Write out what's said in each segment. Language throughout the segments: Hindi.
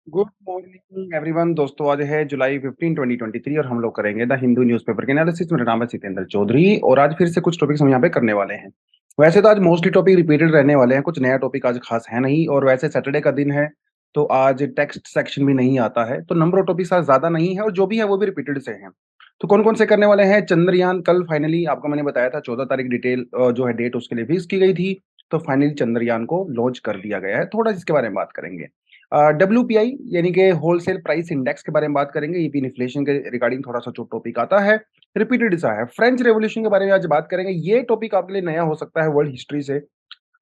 Good morning everyone. दोस्तों, आज है जुलाई 15 2023 और हम लोग करेंगे द हिंदू न्यूज़पेपर के एनालिसिस। मेरा नाम है सितेंद्र चौधरी और आज फिर से कुछ टॉपिक्स हम यहाँ पे करने वाले हैं। वैसे तो आज मोस्टली टॉपिक रिपीटेड रहने वाले हैं, कुछ नया टॉपिक आज खास है नहीं। और वैसे सैटरडे का दिन है तो आज टेक्स्ट सेक्शन भी नहीं आता है, तो नंबर ऑफ टॉपिक्स आज ज्यादा नहीं है और जो भी है वो भी रिपीटेड से हैं। तो कौन कौन से करने वाले हैं? चंद्रयान कल फाइनली आपको मैंने बताया था 14 तारीख डिटेल जो है डेट उसके लिए फिक्स की गई थी। तो फाइनली चंद्रयान को लॉन्च कर दिया गया है। थोड़ा इसके बारे में बात करेंगे। डब्ल्यूपीआई यानी कि होलसेल प्राइस इंडेक्स के बारे में बात करेंगे। ईपी इन्फ्लेशन के रिगार्डिंग थोड़ा सा जो टॉपिक आता है, रिपीटेड सा है। फ्रेंच रेवोल्यूशन के बारे में आज बात करेंगे। ये टॉपिक आपके लिए नया हो सकता है वर्ल्ड हिस्ट्री से।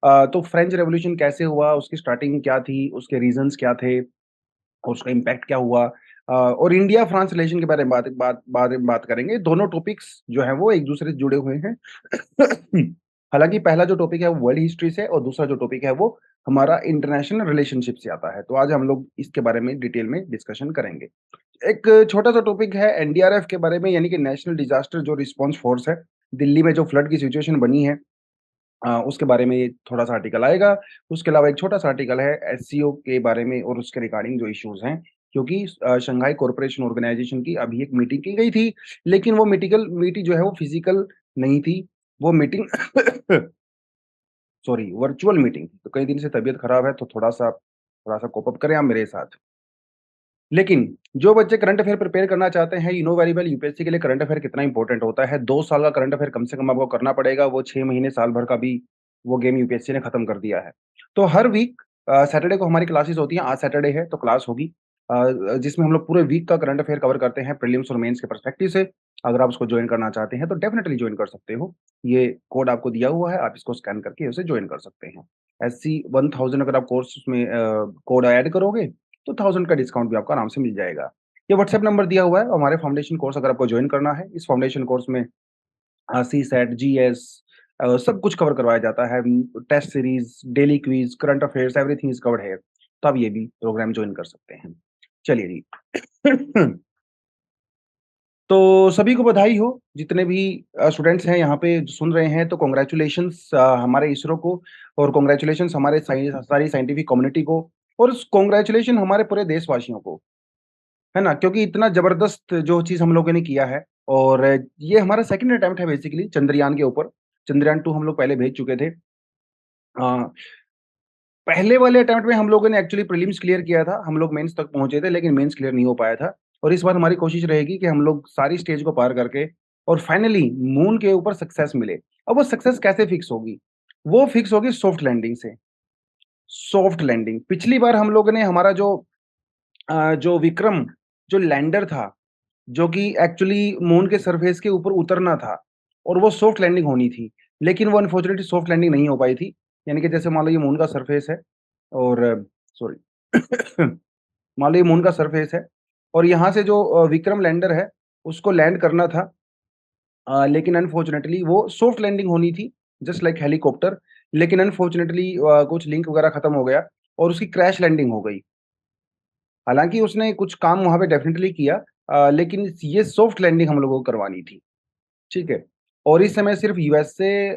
तो फ्रेंच रेवोल्यूशन कैसे हुआ, उसकी स्टार्टिंग क्या थी, उसके रीजंस क्या थे और उसका इम्पैक्ट क्या हुआ। और इंडिया फ्रांस रिलेशन के बारे में बात करेंगे। दोनों टॉपिक्स जो है वो एक दूसरे से जुड़े हुए हैं। हालांकि पहला जो टॉपिक है वो वर्ल्ड हिस्ट्री से और दूसरा जो टॉपिक है वो हमारा इंटरनेशनल रिलेशनशिप से आता है। तो आज हम लोग इसके बारे में डिटेल में डिस्कशन करेंगे। एक छोटा सा टॉपिक है एनडीआरएफ के बारे में, यानी कि नेशनल डिजास्टर जो रिस्पांस फोर्स है। दिल्ली में जो फ्लड की सिचुएशन बनी है, उसके बारे में थोड़ा सा आर्टिकल आएगा। उसके अलावा एक छोटा सा आर्टिकल है एससीओ के बारे में और उसके रिगार्डिंग जो इश्यूज हैं, क्योंकि शंघाई कॉरपोरेशन ऑर्गेनाइजेशन की अभी एक मीटिंग की गई थी, लेकिन वो मीटिंग जो है वो फिजिकल नहीं थी। वो मीटिंग सॉरी, वर्चुअल मीटिंग थी। तो कई दिन से तबीयत खराब है, तो थोड़ा सा कोप अप करें आप मेरे साथ। लेकिन जो बच्चे करंट अफेयर प्रिपेयर करना चाहते हैं, you know very well UPSC के लिए करंट अफेयर कितना इंपॉर्टेंट होता है। 2 साल का करंट अफेयर कम से कम आपको करना पड़ेगा। वो 6 महीने साल भर का भी वो गेम यूपीएससी ने खत्म कर दिया है। तो हर वीक सैटरडे को हमारी क्लासेस होती हैं। आज सैटरडे है तो क्लास होगी, जिसमें हम लोग पूरे वीक का करंट अफेयर कवर करते हैं प्रीलिम्स और मेंस के पर्सपेक्टिव से। अगर आप उसको ज्वाइन करना चाहते हैं तो डेफिनेटली ज्वाइन कर सकते हो। ये कोड आपको दिया हुआ है, आप इसको स्कैन करके उसे ज्वाइन कर सकते हैं। SC 1000 अगर आप कोर्स में कोड ऐड करोगे तो 1000 का डिस्काउंट भी आपको आराम से मिल जाएगा। ये व्हाट्सएप नंबर दिया हुआ है। हमारे फाउंडेशन कोर्स अगर आपको ज्वाइन करना है, इस फाउंडेशन कोर्स में सीसैट, जीएस सब कुछ कवर करवाया जाता है। Test series, daily quiz, current affairs, everything is covered here. तो आप ये भी प्रोग्राम ज्वाइन कर सकते हैं। चलिए जी। तो सभी को बधाई हो, जितने भी स्टूडेंट्स हैं यहाँ पे जो सुन रहे हैं, तो कांग्रेचुलेशंस हमारे इसरो को और कांग्रेचुलेशंस हमारे सारी साइंटिफिक कम्युनिटी को और कांग्रेचुलेशन हमारे पूरे देशवासियों को, है ना? क्योंकि इतना ज़बरदस्त जो चीज़ हम लोगों ने किया है। और ये हमारा सेकंड अटेम्प्ट है बेसिकली चंद्रयान के ऊपर। चंद्रयान 2 हम लोग पहले भेज चुके थे। अ, पहले वाले अटेम्प्ट में हम लोगों ने एक्चुअली प्रीलिम्स क्लियर किया था, हम लोग मेंस तक पहुँचे थे, लेकिन मेंस क्लियर नहीं हो पाया था। और इस बार हमारी कोशिश रहेगी कि हम लोग सारी स्टेज को पार करके और फाइनली मून के ऊपर सक्सेस मिले। अब वो सक्सेस कैसे फिक्स होगी? वो फिक्स होगी सॉफ्ट लैंडिंग से। सॉफ्ट लैंडिंग, पिछली बार हम लोगों ने हमारा जो विक्रम जो लैंडर था, जो कि एक्चुअली मून के सरफेस के ऊपर उतरना था और वो सॉफ्ट लैंडिंग होनी थी, लेकिन वो अनफॉर्चुनेटली सॉफ्ट लैंडिंग नहीं हो पाई थी। यानी कि जैसे मान लो ये मून का सरफेस है और सॉरी मान लो ये मून का सरफेस है और यहाँ से जो विक्रम लैंडर है उसको लैंड करना था। लेकिन अनफॉर्चुनेटली वो सॉफ्ट लैंडिंग होनी थी, जस्ट लाइक हेलीकॉप्टर। लेकिन अनफॉर्चुनेटली कुछ लिंक वगैरह खत्म हो गया और उसकी क्रैश लैंडिंग हो गई। हालाँकि उसने कुछ काम वहाँ पे डेफ़िनिटली किया, लेकिन ये सॉफ्ट लैंडिंग हम लोगों को करवानी थी, ठीक है? और इस समय सिर्फ़ यूएसए,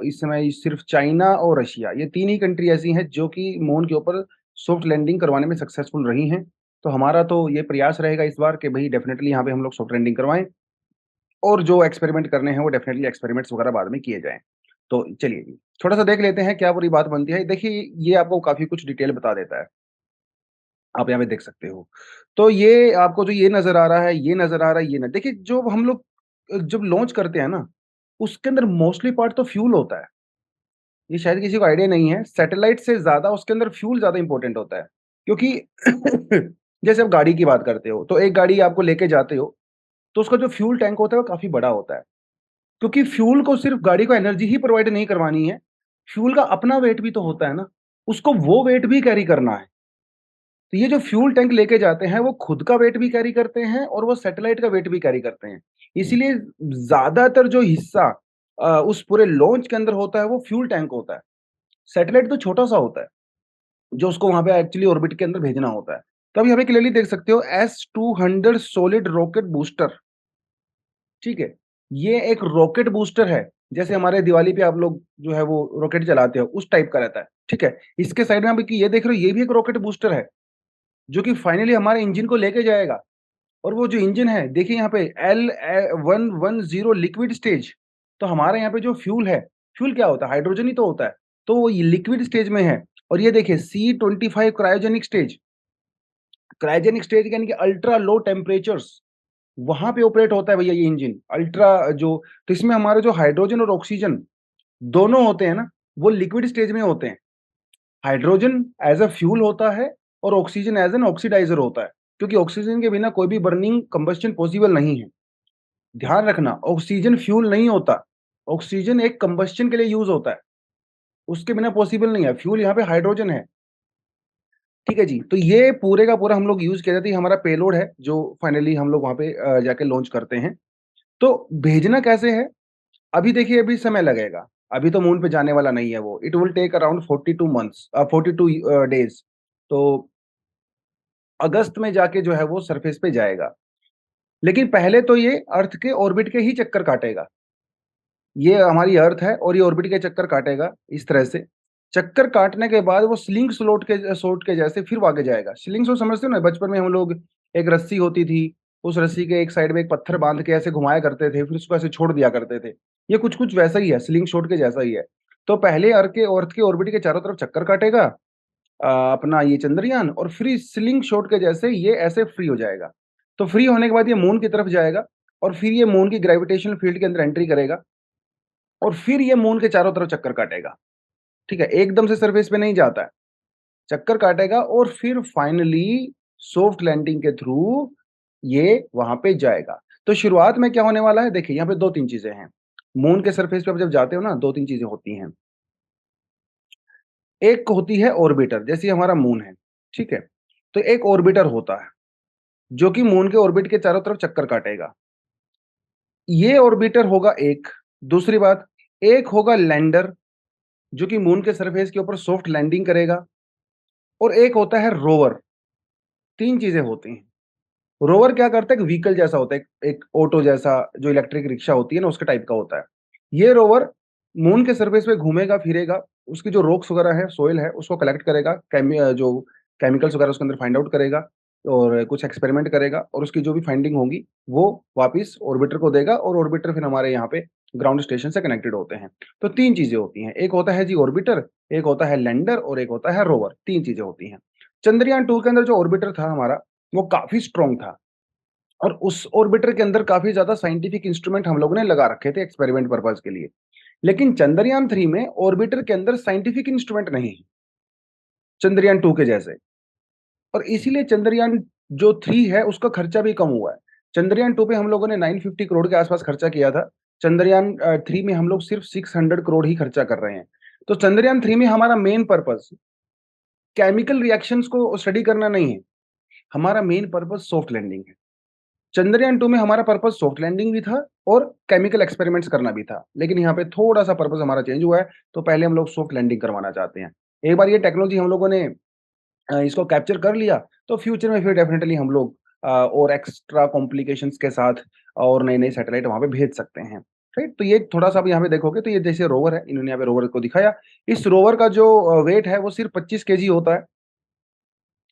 इस समय सिर्फ़ चाइना और रशिया, ये 3 ही कंट्री ऐसी हैं जो कि मून के ऊपर सॉफ्ट लैंडिंग करवाने में सक्सेसफुल रही हैं। तो हमारा तो ये प्रयास रहेगा इस बार कि भई डेफ़िनिटली यहाँ पे हम लोग सॉफ्ट लैंडिंग करवाएँ और जो एक्सपेरिमेंट करने हैं वो डेफ़िनिटली एक्सपेरिमेंट्स वगैरह बाद में किए जाएँ। तो चलिए जी, थोड़ा-सा देख लेते हैं क्या पूरी बात बनती है। देखिए, ये आपको काफ़ी कुछ डिटेल बता देता है। आप यहाँ पे देख सकते हो। तो ये आपको जो ये नज़र आ रहा है, ये नज़र आ रहा है, ये न देखिए, जो हम लोग जब लॉन्च करते हैं ना, उसके अंदर मोस्टली पार्ट तो फ्यूल होता है। ये शायद किसी को आइडिया नहीं है, सैटेलाइट से ज़्यादा उसके अंदर फ्यूल ज़्यादा इम्पोर्टेंट होता है। क्योंकि जैसे आप गाड़ी की बात करते हो, तो एक गाड़ी आपको लेके जाते हो, तो उसका जो फ्यूल टैंक होता है वो काफ़ी बड़ा होता है। क्योंकि फ्यूल को सिर्फ़ गाड़ी को एनर्जी ही प्रोवाइड नहीं करवानी है, फ्यूल का अपना वेट भी तो होता है ना, उसको वो वेट भी कैरी करना है। तो ये जो फ्यूल टैंक लेके जाते हैं, वो खुद का वेट भी कैरी करते हैं और वो सैटेलाइट का वेट भी कैरी करते हैं। इसीलिए ज़्यादातर जो हिस्सा उस पूरे लॉन्च के अंदर होता है, वो फ्यूल टैंक होता है। सैटेलाइट तो छोटा-सा होता है, जो उसको वहाँ पे एक्चुअली ऑर्बिट के अंदर भेजना होता है। तो अब यहाँ पे क्लियरली देख सकते हो S-200 सॉलिड रॉकेट बूस्टर, ठीक है? ये एक रॉकेट बूस्टर है, जैसे हमारे दिवाली पे आप लोग जो है वो रॉकेट जलाते हो, उस टाइप का रहता है, ठीक है? इसके साइड में आप ये देख रहे हो, ये भी एक रॉकेट बूस्टर है। जो कि फाइनली हमारे इंजन को लेके जाएगा। और वो जो इंजन है देखिए यहाँ पे L110 लिक्विड स्टेज। तो हमारे यहाँ पे जो फ्यूल है, फ्यूल क्या होता है? हाइड्रोजन ही तो होता है। तो वो ये लिक्विड स्टेज में है। और ये देखिए C25 cryogenic stage. Cryogenic stage यानी कि अल्ट्रा लो टेम्परेचर्स, वहां पे ऑपरेट होता है भैया ये इंजन अल्ट्रा जो। तो इसमें हमारे जो हाइड्रोजन और ऑक्सीजन दोनों होते हैं ना, वो लिक्विड स्टेज में होते हैं। हाइड्रोजन एज अ फ्यूल होता है और ऑक्सीजन एज एन ऑक्सीडाइजर होता है, क्योंकि ऑक्सीजन के बिना कोई भी बर्निंग कंबस्शन पॉसिबल नहीं है। ध्यान रखना, ऑक्सीजन फ्यूल नहीं होता। ऑक्सीजन एक कंबस्शन के लिए यूज होता है, उसके बिना पॉसिबल नहीं है। फ्यूल यहाँ पे हाइड्रोजन है। ठीक है जी। तो ये पूरे का पूरा हम लोग यूज किया जाता है, हमारा पेलोड है जो फाइनली हम लोग वहां पे जाके लॉन्च करते हैं। तो भेजना कैसे है? अभी देखिए अभी समय लगेगा। अभी तो मून पे जाने वाला नहीं है वो। It will take around 42 months, 42 days. तो अगस्त में जाके जो है वो सरफेस पे जाएगा। लेकिन पहले तो ये अर्थ के ऑर्बिट के ही चक्कर काटेगा। ये हमारी अर्थ है और ये ऑर्बिट के चक्कर काटेगा इस तरह से। चक्कर काटने के बाद वो स्लिंग स्लोट के जैसे फिर वो आगे जाएगा। स्लिंग स्लोट समझते हो ना? बचपन में हम लोग, एक रस्सी होती थी, उस रस्सी के एक साइड में एक पत्थर बांध के ऐसे घुमाया करते थे, फिर उसको ऐसे छोड़ दिया करते थे। ये कुछ कुछ वैसा ही है, स्लिंग शॉट के जैसा ही है। तो पहले अर्थ के ऑर्बिट के चारों तरफ चक्कर काटेगा अपना ये चंद्रयान, और फिर स्लिंग शॉट के जैसे ये ऐसे फ्री हो जाएगा। तो फ्री होने के बाद ये मून की तरफ जाएगा, और फिर ये मून की ग्रेविटेशनल फील्ड के अंदर एंट्री करेगा, और फिर ये मून के चारों तरफ चक्कर काटेगा। ठीक है, एकदम से सरफेस पे नहीं जाता है, चक्कर काटेगा और फिर फाइनली सॉफ्ट लैंडिंग के थ्रू ये वहां पे जाएगा। तो शुरुआत में क्या होने वाला है? देखिए यहाँ पे दो तीन चीजें हैं। मून के सरफेस पे आप जब जाते हो ना, दो तीन चीजें होती हैं। एक होती है ऑर्बिटर, जैसे हमारा मून है, ठीक है। तो एक ऑर्बिटर होता है जो कि मून के ऑर्बिट के चारों तरफ चक्कर काटेगा। ये ऑर्बिटर होगा एक। दूसरी बात, एक होगा लैंडर जो कि मून के सरफेस के ऊपर सॉफ्ट लैंडिंग करेगा। और एक होता है रोवर। तीन चीजें होती हैं। रोवर क्या करता है? एक व्हीकल जैसा होता है, एक ऑटो जैसा, जो इलेक्ट्रिक रिक्शा होती है ना, उसके टाइप का होता है। ये रोवर मून के सरफेस पे घूमेगा फिरेगा, उसकी जो रॉक्स वगैरह है, सोइल है, उसको कलेक्ट करेगा, जो केमिकल्स वगैरह उसके अंदर फाइंड आउट करेगा, और कुछ एक्सपेरिमेंट करेगा, और उसकी जो भी फाइंडिंग होगी वो वापस ऑर्बिटर को देगा, और ऑर्बिटर फिर हमारे यहाँ पे ग्राउंड स्टेशन से कनेक्टेड होते हैं। तो तीन चीजें होती हैं, एक होता है जी ऑर्बिटर, एक होता है लैंडर, और एक होता है रोवर। तीन चीजें होती हैं। चंद्रयान 2 के अंदर जो ऑर्बिटर था हमारा, वो काफी स्ट्रांग था, और उस ऑर्बिटर के अंदर काफी ज्यादा साइंटिफिक इंस्ट्रूमेंट हम लोगों ने लगा रखे थे एक्सपेरिमेंट पर्पज के लिए। लेकिन चंद्रयान 3 में ऑर्बिटर के अंदर साइंटिफिक इंस्ट्रूमेंट नहीं है, चंद्रयान 2 के जैसे। और इसीलिए चंद्रयान जो 3 है उसका खर्चा भी कम हुआ है। चंद्रयान 2 पे हम लोगों ने 950 करोड़ के आसपास खर्चा किया था। चंद्रयान 3 में हम लोग सिर्फ 600 करोड़ ही खर्चा कर रहे हैं। तो चंद्रयान 3 में हमारा मेन पर्पस केमिकल रिएक्शंस को स्टडी करना नहीं है, हमारा मेन पर्पस सॉफ्ट लैंडिंग है। चंद्रयान 2 में हमारा पर्पस सॉफ्ट लैंडिंग भी था और केमिकल एक्सपेरिमेंट्स करना भी था, लेकिन यहाँ पे थोड़ा सा पर्पस हमारा चेंज हुआ है। तो पहले हम लोग सॉफ्ट लैंडिंग करवाना चाहते हैं। एक बार ये टेक्नोलॉजी हम लोगों ने इसको कैप्चर कर लिया, तो फ्यूचर में फिर डेफिनेटली हम लोग और एक्स्ट्रा कॉम्प्लिकेशंस के साथ और नए नए सैटेलाइट वहां पे भेज सकते हैं। राइट। तो ये थोड़ा सा आप यहाँ पे देखोगे तो ये जैसे रोवर है, इन्होंने यहाँ पे रोवर को दिखाया। इस रोवर का जो वेट है वो सिर्फ 25 kg होता है,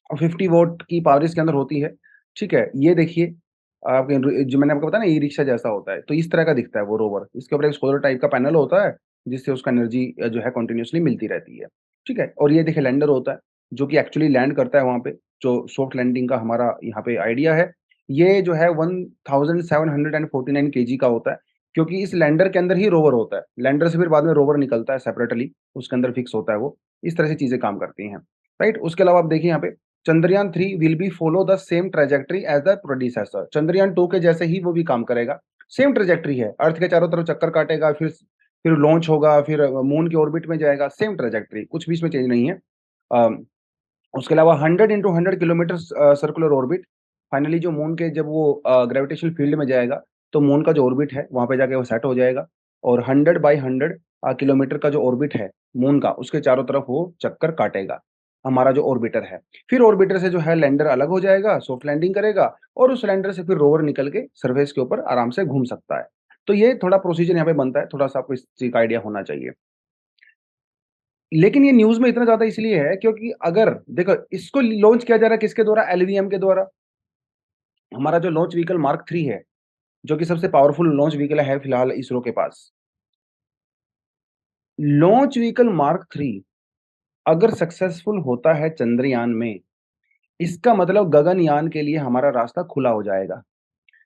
और 50 वोट की पावर इसके अंदर होती है। ठीक है, ये देखिए आपके जो मैंने आपको बताया ना, ई रिक्शा जैसा होता है, तो इस तरह का दिखता है वो रोवर। इसके ऊपर एक सोलर टाइप का पैनल होता है, जिससे उसका एनर्जी जो है कंटिन्यूअसली मिलती रहती है। ठीक है, और ये देखिए लैंडर होता है जो कि एक्चुअली लैंड करता है वहां पे, जो सॉफ्ट लैंडिंग का हमारा यहाँ पे आइडिया है। ये जो है 1749 kg का होता है, क्योंकि इस लैंडर के अंदर ही रोवर होता है। लैंडर से फिर बाद में रोवर निकलता है सेपरेटली, उसके अंदर फिक्स होता है वो। इस तरह से चीजें काम करती हैं। राइट। उसके अलावा आप देखिए यहाँ पे, Chandrayaan 3 will be follow the same trajectory as the predecessor. Chandrayaan 2 के जैसे ही वो भी काम करेगा। सेम ट्रेजेक्टरी है, अर्थ के चारों तरफ चक्कर काटेगा, फिर लॉन्च होगा, फिर मून के ऑर्बिट में जाएगा। सेम ट्रेजेक्टरी, कुछ भी इसमें चेंज नहीं है। अम, उसके अलावा 100 × 100 किलोमीटर सर्कुलर ऑर्बिट। फाइनली जो मून के जब वो ग्रेविटेशनल फील्ड में जाएगा, तो मून का जो ऑर्बिट है वहां पे जाके वो सेट हो जाएगा, और 100 × 100 किलोमीटर का जो ऑर्बिट है मून का, उसके चारों तरफ वो चक्कर काटेगा, हमारा जो ऑर्बिटर है। फिर ऑर्बिटर से जो है लैंडर अलग हो जाएगा, सॉफ्ट लैंडिंग करेगा, और उस लैंडर से फिर रोवर निकल के सरफेस के ऊपर आराम से घूम सकता है। तो ये थोड़ा प्रोसीजर यहाँ पे बनता है, थोड़ा सा आपको इस चीज का आइडिया होना चाहिए। लेकिन ये न्यूज़ में इतना ज़्यादा इसलिए है क्योंकि अगर देखो इसको लॉन्च किया जा रहा है किसके द्वारा? एलवीएम के द्वारा। हमारा जो लॉन्च व्हीकल मार्क 3 है, जो कि सबसे पावरफुल लॉन्च व्हीकल है फिलहाल इसरो के पास। लॉन्च व्हीकल मार्क 3 अगर सक्सेसफुल होता है चंद्रयान में, इसका मतलब गगनयान के लिए हमारा रास्ता खुला हो जाएगा।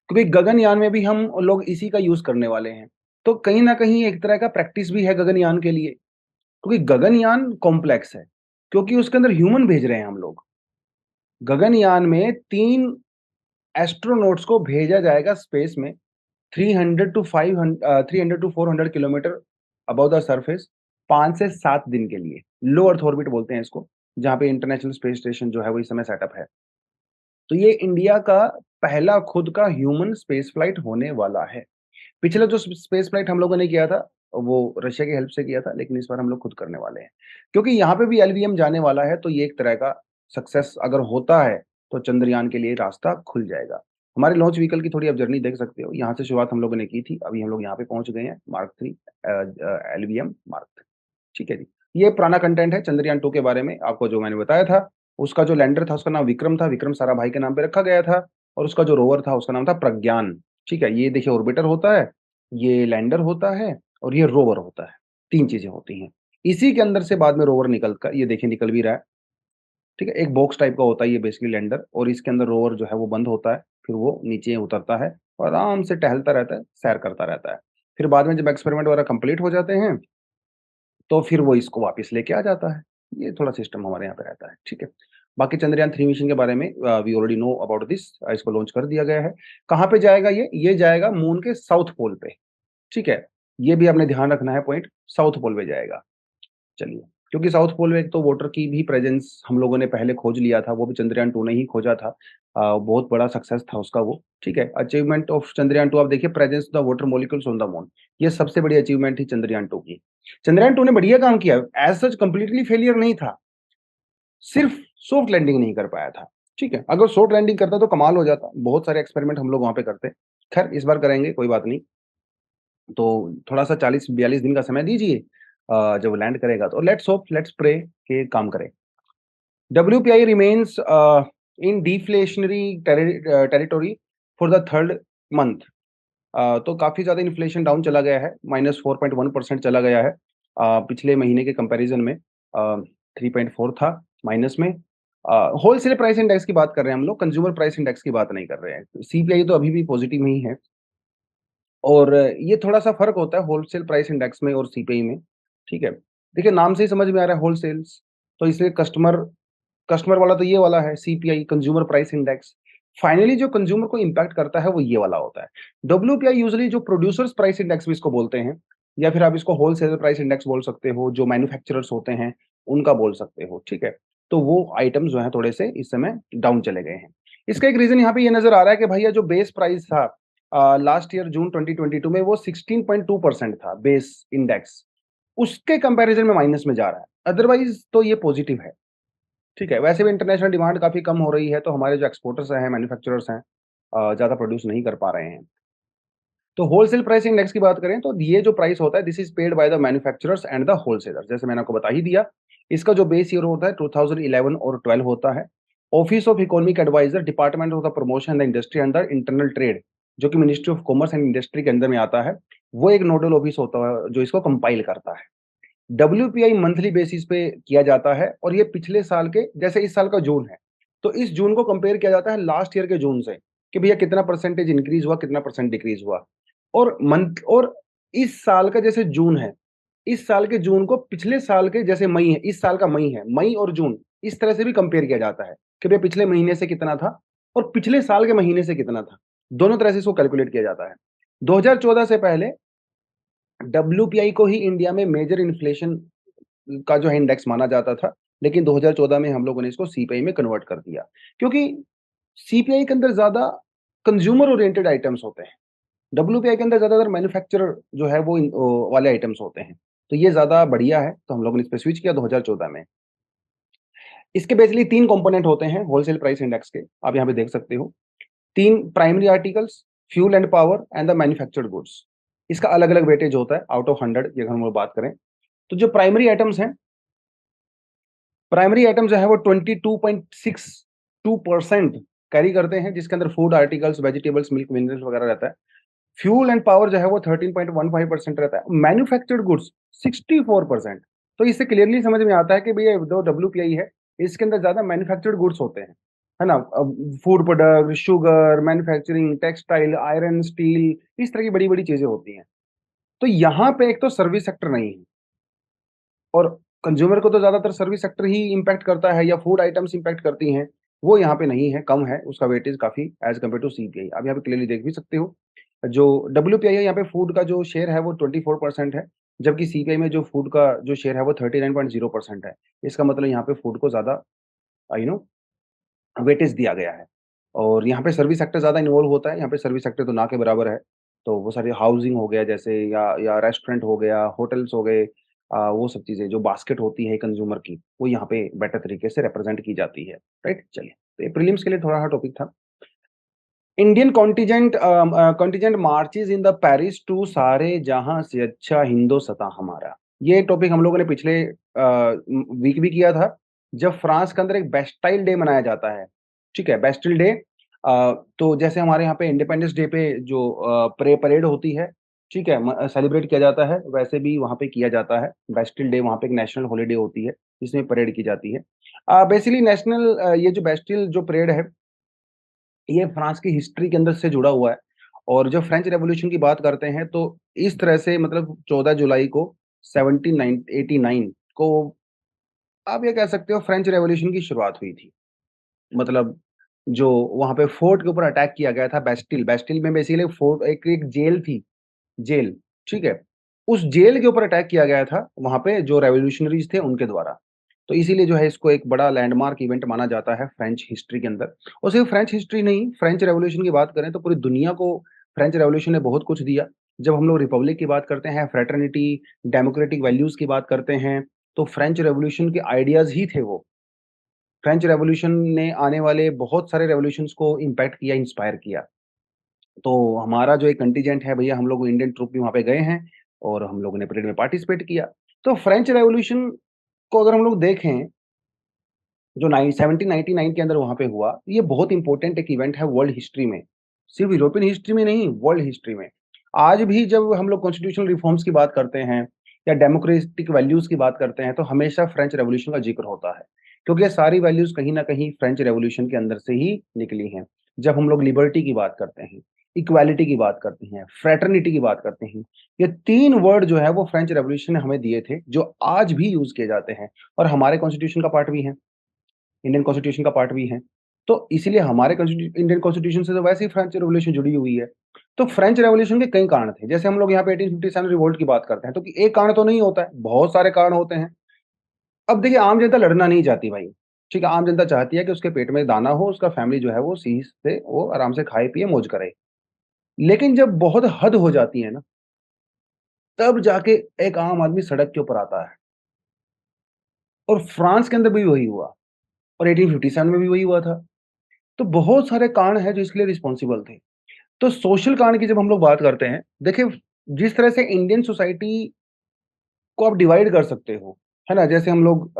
क्योंकि गगनयान में भी हम लोग इसी का यूज़ करने वाले हैं। तो कहीं न कहीं एक तरह का प्रैक्टिस भी है गगनयान के लिए। क्योंकि गगनयान कॉम्प्लेक्स है, क्योंकि उसके अंदर ह्यूमन भेज रहे हैं हम लोग। गगनयान में 3 एस्ट्रोनॉट्स को भेजा जाएगा स्पेस में 300 to 400 kilometre above the surface 5 से 7 दिन के लिए। लो अर्थ ऑर्बिट बोलते हैं इसको, जहाँ पे इंटरनेशनल स्पेस स्टेशन जो है वो इस समय सेटअप है। तो ये इंडिया का पहला खुद का ह्यूमन स्पेस फ्लाइट होने वाला है। पिछला जो स्पेस फ्लाइट हम लोगों ने किया था, वो रशिया की हेल्प से किया था, लेकिन इस बार हम लोग खुद करने वाले हैं। क्योंकि यहाँ पे भी एलवीएम जाने वाला है, तो ये एक तरह का सक्सेस अगर होता है, तो चंद्रयान के लिए रास्ता खुल जाएगा। हमारे लॉन्च व्हीकल की थोड़ी आप जर्नी देख सकते हो। यहाँ से शुरुआत हम लोगों ने की थी, अभी हम लोग यहाँ पे पहुँच गए हैं, मार्क 3 एलवीएम मार्क 3 ठीक है जी। ये पुराना कंटेंट है चंद्रयान 2 के बारे में, आपको जो मैंने बताया था। उसका जो लैंडर था, उसका नाम विक्रम था, विक्रम साराभाई के नाम पे रखा गया था और उसका जो रोवर था, उसका नाम था प्रज्ञान, ठीक है? ये देखिए ऑर्बिटर होता है, ये लैंडर होता है और ये रोवर होता है, 3 चीज़ें होती हैं। इसी के अंदर से बाद में रोवर निकल कर ये देखिए निकल भी रहा है, ठीक है? एक बॉक्स टाइप का होता है ये बेसिकली लैंडर और इसके अंदर रोवर जो है वो बंद होता है, फिर वो नीचे उतरता है और आराम से टहलता रहता है, सैर करता रहता है। फिर बाद में जब एक्सपेरिमेंट वगैरह कंप्लीट हो जाते हैं, तो फिर वो इसको वापस लेके आ जाता है। ये थोड़ा सिस्टम हमारे यहाँ पे रहता है, ठीक है? बाकी चंद्रयान 3 मिशन के बारे में we already know about this इसको लॉन्च कर दिया गया है। कहाँ पे जाएगा ये? ये जाएगा मून के साउथ पोल पे। ठीक है? ये भी आपने ध्यान रखना है पॉइंट, साउथ पोल पे जाएगा। चलिए, क्योंकि साउथ पोल में एक तो वाटर की भी प्रेज़ेंस हम लोगों ने पहले खोज लिया था, वो भी चंद्रयान 2 ने ही खोजा था। बहुत बड़ा सक्सेस था उसका वो, ठीक है? अचीवमेंट ऑफ चंद्रयान 2 आप देखिए presence of the water molecules on the moon. ये सबसे बड़ी अचीवमेंट थी चंद्रयान 2 की। चंद्रयान 2 ने बढ़िया काम किया, एज़ सच कंप्लीटली फेलियर नहीं था, सिर्फ सॉफ्ट लैंडिंग नहीं कर पाया था, ठीक है? अगर सॉफ्ट लैंडिंग करता तो कमाल हो जाता, बहुत सारे एक्सपेरिमेंट हम लोग वहाँ पे करते। खैर इस बार करेंगे, कोई बात नहीं। तो थोड़ा-सा 40-42 दिन का समय दीजिए जब वो लैंड करेगा तो लेट्स होप, लेट्स प्रे कि काम करे। WPI remains in deflationary territory for the third month. तो काफ़ी ज़्यादा इन्फ्लेशन डाउन चला गया है, -4.1% चला गया है। पिछले महीने के कंपैरिज़न में 3.4 था माइनस में। होलसेल प्राइस इंडेक्स की बात कर रहे हैं हम लोग, कंज्यूमर प्राइस इंडेक्स की बात नहीं कर रहे हैं। सीपीआई तो अभी भी पॉजिटिव में ही है। और ये थोड़ा-सा फ़र्क होता है होलसेल प्राइस इंडेक्स में और सीपीआई में, ठीक है? देखिए नाम से ही समझ में आ रहा है होलसेल्स, तो इसलिए कस्टमर कस्टमर वाला तो ये वाला है CPI consumer price index. Finally जो कंज्यूमर को इम्पैक्ट करता है वो ये वाला होता है। डब्ल्यूपीआई यूजुअली जो प्रोड्यूसर्स प्राइस इंडेक्स भी इसको बोलते हैं या फिर आप इसको होलसेलर प्राइस इंडेक्स बोल सकते हो, जो मैन्युफैक्चरर्स होते हैं, उनका बोल सकते हो, ठीक है? तो वो आइटम्स जो हैं थोड़े-से इस समय डाउन चले गए हैं। इसका एक रीज़न यहाँ पे ये नज़र आ रहा है कि भैया जो बेस प्राइस था लास्ट ईयर जून 2022 में वो 16.2% था बेस इंडेक्स, उसके कंपैरिज़न में माइनस में जा रहा है। अदरवाइज़ तो ये पॉजिटिव है। ठीक है, वैसे भी इंटरनेशनल डिमांड काफ़ी कम हो रही है, तो हमारे जो एक्सपोर्टर्स हैं, मैन्युफैक्चरर्स हैं ज़्यादा प्रोड्यूस नहीं कर पा रहे हैं। तो होलसेल प्राइस इंडेक्स की बात करें, तो ये जो प्राइस होता है, this is paid by the manufacturers and the wholesalers जैसे मैंने आपको बता ही दिया। इसका जो बेस ईयर होता है 2011 और 12 होता है। Office of economic adviser, department of the promotion and the industry and the internal trade, जो कि ministry of commerce and industry के अंदर में आता है, वो एक नोडल ऑफिस होता है, जो इसको कंपाइल करता है। डब्ल्यूपीआई मंथली बेसिस पे किया जाता है और ये पिछले साल के जैसे इस साल का जून है, तो इस जून को कंपेयर किया जाता है लास्ट ईयर के जून से कि भैया कितना परसेंटेज इंक्रीज़ हुआ, कितना परसेंट डिक्रीज़ हुआ। और मंथ और इस साल का जैसे जून है, इस साल के जून को पिछले साल के जैसे मई है, इस साल का मई है, मई और जून इस तरह से भी कंपेयर किया जाता है कि भैया पिछले महीने से कितना था और पिछले साल के महीने से कितना था। दोनों तरह से इसको कैलकुलेट किया जाता है। 2014 से पहले डब्ल्यूपीआई को ही इंडिया में मेजर इन्फ्लेशन का जो है इंडेक्स माना जाता था, लेकिन 2014 में हम लोगों ने इसको सीपीआई में कन्वर्ट कर दिया। क्योंकि सीपीआई के अंदर ज़्यादा कंज्यूमर ओरिएंटेड आइटम्स होते हैं। डब्ल्यूपीआई के अंदर ज़्यादातर मैन्युफैक्चरर जो है वो वाले आइटम्स होते हैं। तो ये ज़्यादा बढ़िया है, तो हम लोगों ने इस पे स्विच किया 2014 में। इसके बेसिकली 3 कंपोनेंट होते हैं होलसेल प्राइस इंडेक्स के, आप यहाँ पे देख सकते हो। 3 primary articles, fuel and power and the manufactured goods. इसका अलग-अलग वेटेज होता है आउट ऑफ 100 ये अगर हम लोग बात करें। तो जो प्राइमरी आइटम्स हैं प्राइमरी आइटम जो है वो 22.62% कैरी करते हैं, जिसके अंदर food articles, vegetables, milk, minerals वगैरह रहता है। फ्यूल एंड पावर जो है वो 13.15% रहता है। Manufactured goods 64%। तो इससे क्लियरली समझ में आता है कि भैया जो डब्ल्यूपीआई है, इसके अंदर ज्यादा मैन्युफैक्चर्ड गुड्स होते हैं, है ना। Food product, sugar, manufacturing, textile, iron, steel, इस तरह की बड़ी बड़ी चीजें होती हैं। तो यहाँ पे एक तो सर्विस सेक्टर नहीं है, और कंज्यूमर को तो ज्यादातर सर्विस सेक्टर ही इम्पैक्ट करता है, या फूड आइटम्स इम्पैक्ट करती हैं। वो यहाँ पे नहीं है, कम है उसका वेटेज काफी एज कम्पेयर टू सीपीआई। आप यहाँ पे क्लियरली देख भी सकते हो, जो डब्ल्यूपीआई है यहाँ पे फूड का जो शेयर है वो 24% है, जबकि सीपीआई में जो फूड का जो शेयर है वो 39.0% है। इसका मतलब यहाँ पे फूड को ज्यादा यू नो वेटेज दिया गया है। और यहाँ पे सर्विस सेक्टर ज़्यादा इन्वॉल्व होता है, यहाँ पे सर्विस सेक्टर तो ना के बराबर है। तो वो सारी हाउसिंग हो गया जैसे, या रेस्टोरेंट हो गया, होटल्स हो गए, वो सब चीज़ें जो बास्केट होती है कंज्यूमर की, वो यहाँ पे बेटर तरीके से रिप्रेज़ेंट की जाती है, राइट? चलिए, तो ये प्रीलिम्स के लिए थोड़ा-सा टॉपिक था। Indian contingent marches in the Paris to सारे जहां से अच्छा हिंदोसतां हमारा। ये टॉपिक हम लोगों ने पिछले वीक भी किया था, जब फ्रांस के अंदर एक बेस्टाइल डे मनाया जाता है। ठीक है, बेस्टिल डे। तो जैसे हमारे यहाँ पे इंडिपेंडेंस डे पे जो परेड होती है, ठीक है, सेलिब्रेट किया जाता है, वैसे भी वहाँ पे किया जाता है बेस्टिल डे। वहाँ पे एक नेशनल हॉलीडे होती है, जिसमें परेड की जाती है। बेसिकली नेशनल ये जो बेस्टिल जो परेड है, ये फ्रांस की हिस्ट्री के अंदर से जुड़ा हुआ है। और जब फ्रेंच रेवोल्यूशन की बात करते हैं, तो इस तरह से मतलब 14 जुलाई को 1789 को आप ये कह सकते हो फ्रेंच रेवोल्यूशन की शुरुआत हुई थी। मतलब जो वहाँ पे फोर्ट के ऊपर अटैक किया गया था, बेस्टिल। बेस्टिल में बेसिकली फोर्ट एक एक जेल थी, जेल, ठीक है? उस जेल के ऊपर अटैक किया गया था, वहाँ पे जो रेवोल्यूशनरीज़ थे उनके द्वारा। तो इसीलिए जो है इसको एक बड़ा लैंडमार्क इवेंट माना जाता है फ्रेंच हिस्ट्री के अंदर। और सिर्फ फ्रेंच हिस्ट्री नहीं, फ्रेंच रेवोल्यूशन की बात करें तो पूरी दुनिया को फ्रेंच रेवोल्यूशन ने बहुत कुछ दिया। जब हम लोग रिपब्लिक की बात करते हैं, फ्रैटर्निटी, डेमोक्रेटिक वैल्यूज़ की बात करते हैं, तो फ्रेंच रेवोल्यूशन के आइडियाज़ ही थे वो। फ्रेंच रेवोल्यूशन ने आने वाले बहुत सारे रेवोल्यूशंस को इम्पैक्ट किया, इंस्पायर किया। तो हमारा जो एक कंटीजेंट है भैया, हम लोग इंडियन ट्रूप भी वहाँ पे गए हैं, और हम लोगों ने परेड में पार्टिसिपेट किया। तो फ्रेंच रेवोल्यूशन को अगर हम लोग देखें, जो 1799 के अंदर वहाँ पे हुआ, ये बहुत इंपॉर्टेंट एक इवेंट है वर्ल्ड हिस्ट्री में। सिर्फ यूरोपियन हिस्ट्री में नहीं, वर्ल्ड हिस्ट्री में। आज भी जब हम लोग कॉन्स्टिट्यूशनल रिफॉर्म्स की बात करते हैं, या डेमोक्रेटिक वैल्यूज़ की बात करते हैं, तो हमेशा फ्रेंच रेवोल्यूशन का ज़िक्र होता है। क्योंकि ये सारी वैल्यूज़ कहीं न कहीं फ्रेंच रेवोल्यूशन के अंदर से ही निकली हैं। जब हम लोग लिबर्टी की बात करते हैं, इक्वालिटी की बात करते हैं, फ्रैटर्निटी की बात करते हैं, ये 3 वर्ड जो है वो फ्रेंच रेवोल्यूशन ने हमें दिए थे, जो आज भी यूज़ किए जाते हैं, और हमारे कॉन्स्टिट्यूशन का पार्ट भी हैं। इंडियन कॉन्स्टिट्यूशन का पार्ट भी हैं। तो इसीलिए हमारे इंडियन कॉन्स्टिट्यूशन से तो वैसे ही फ्रेंच रेवोल्यूशन जुड़ी हुई है। तो फ्रेंच रेवोल्यूशन के कई कारण थे। जैसे हम लोग यहाँ पे 1857 रिवोल्ट की बात करते हैं, तो कि एक कारण तो नहीं होता है, बहुत सारे कारण होते हैं। अब देखिए, आम जनता लड़ना नहीं चाहती भाई, ठीक है? आम जनता चाहती है कि उसके पेट में दाना हो, उसका फैमिली जो है वो सही से वो आराम से खाए-पिए, मौज करे। लेकिन जब बहुत हद हो जाती है ना, तब जाके एक आम आदमी सड़क के ऊपर आता है। और फ्रांस के अंदर भी वही हुआ, और 1857 में भी वही हुआ था। तो बहुत सारे कारण हैं जो इसके लिए रिस्पॉन्सिबल थे। तो सोशल कांड की जब हम लोग बात करते हैं, देखिए जिस तरह से इंडियन सोसाइटी को आप डिवाइड कर सकते हो, है ना? जैसे हम लोग